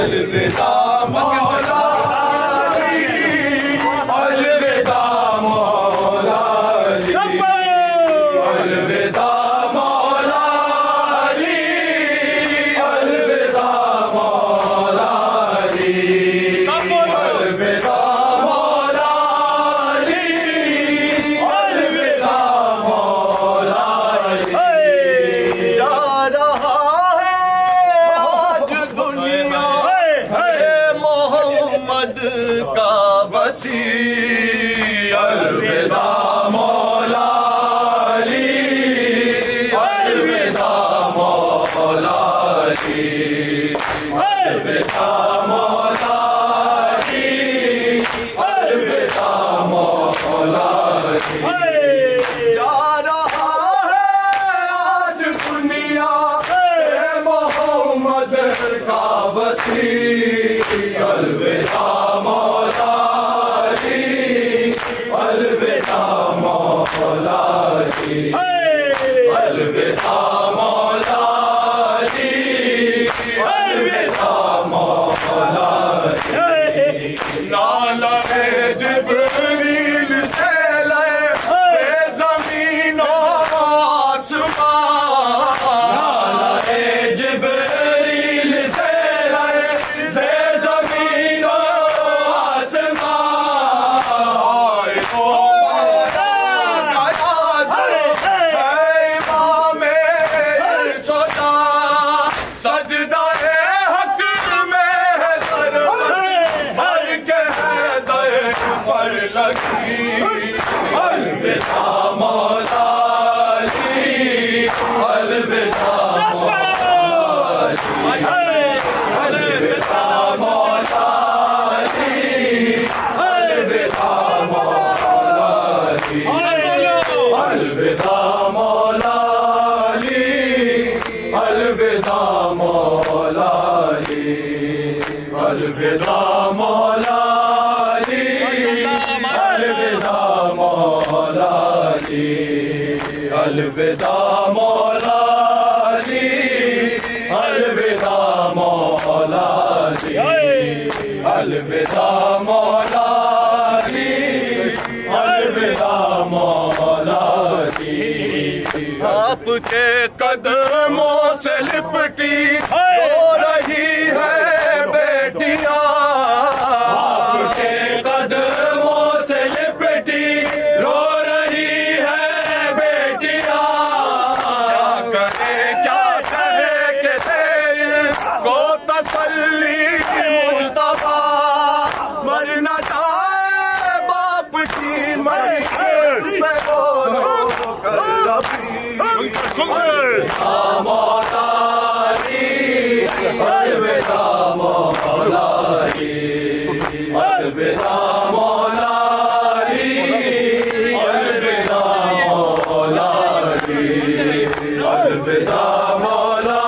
अलविदा मौला अली, अलविदा मौला अली, अलविदा मौला अली, अलविदा मौला अली, अलविदा मौला अली, अलविदा मौला अली। जा रहा है आज दुनिया मोहम्मद का वसी, अलविदा मौला अली, अलविदा मौला अली, अलविदा मौला अली, अलविदा मौला अली। जा रहा है आज दुनिया मोहम्मद का वसी, अलविदा मौला अली, अलविदा मौला अली, अलविदा मौला अली, अलविदा मौला अली। नाला है जिब्रील से लय ज़मीन और आसमान, नाला है जिब्रील से लय ज़मीन और आसमान। आए ओ अलविदा मौला अली, अलविदा अलविदा मौला अली, अलविदा मौला अली, अलविदा मौला अली, अलविदा मौला अली, अलविदा मौला अली, अलविदा मौला अली, अलविदा मौला अली, अलविदा मौला अली, अलविदा मौला अली, अलविदा मौला अली। आपके कदमों से लिपटी रो रही है बेटियां, आपके कदमों से लिपटी रो रही है बेटियां। क्या कहे कि दे को तसल्ली मुस्तफा, मर न जाए बाप की मरी पे रो कर रबी। अलविदा मौला अली, अलविदा मौला अली, अलविदा मौला अली, अलविदा मौला अली, अलविदा मौला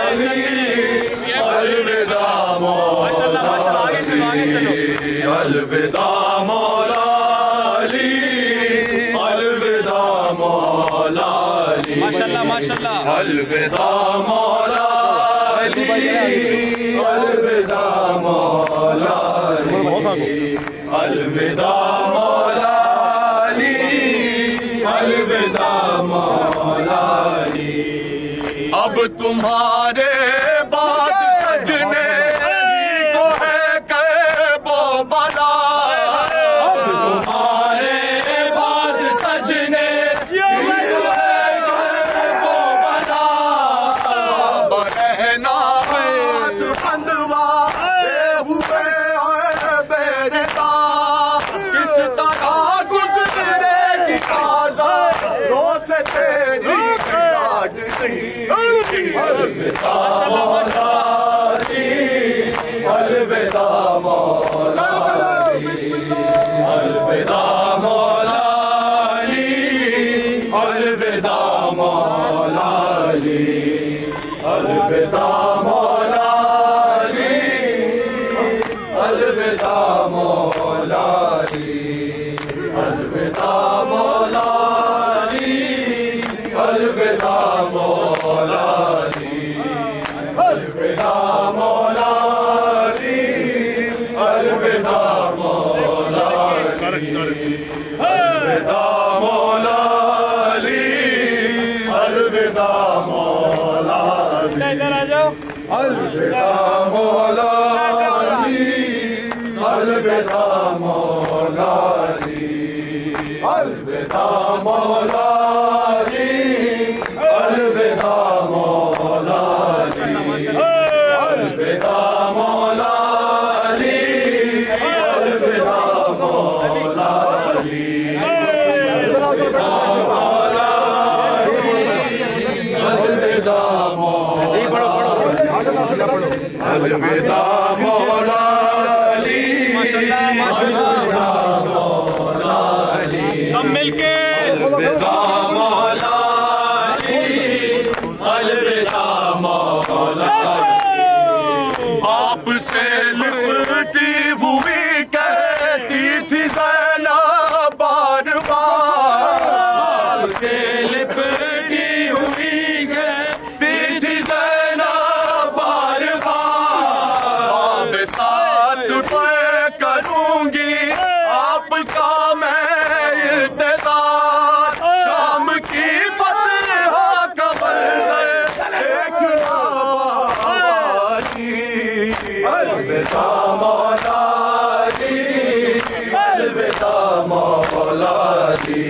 अली, अलविदा मौला अली, अलविदा मौला अली, अलविदा मौला अली। माशाल्लाह माशाल्लाह। अलविदा मौला अली, अलविदा मौला अली, अलविदा मौला अली, अलविदा मौला अली। अब तुम्हारे बाद सजने को है करबो बला, अब तुम्हारे बाद सजने अलविदा मौला अली, अलविदा मौला अली, अलविदा मौला अली, अलविदा मौला अली, अलविदा मौला अली, अलविदा मौला अली, अलविदा मौला अली, अलविदा मौला अली, अलविदा मौला अलविदा मौला अली, अलविदा मौला अली, अलविदा मौला अली, अलविदा मौला अली, अलविदा मौला अली, अलविदा मौला अली, अलविदा मौला अली, अलविदा अलविदा मौला अली, सब मिलके अलविदा मौला अली, अलविदा मौला अली। आपसे लिपटी हुई कहती थी ज़ैनब बार बार, आपसे लिपटी हुई कहती थी ज़ैनब बार बार, साथ तय करूंगी आपका मैं इंतजार, शाम की फतह का मंज़र देखना बाकी, अलविदा मौला अली, अलविदा मौला अली,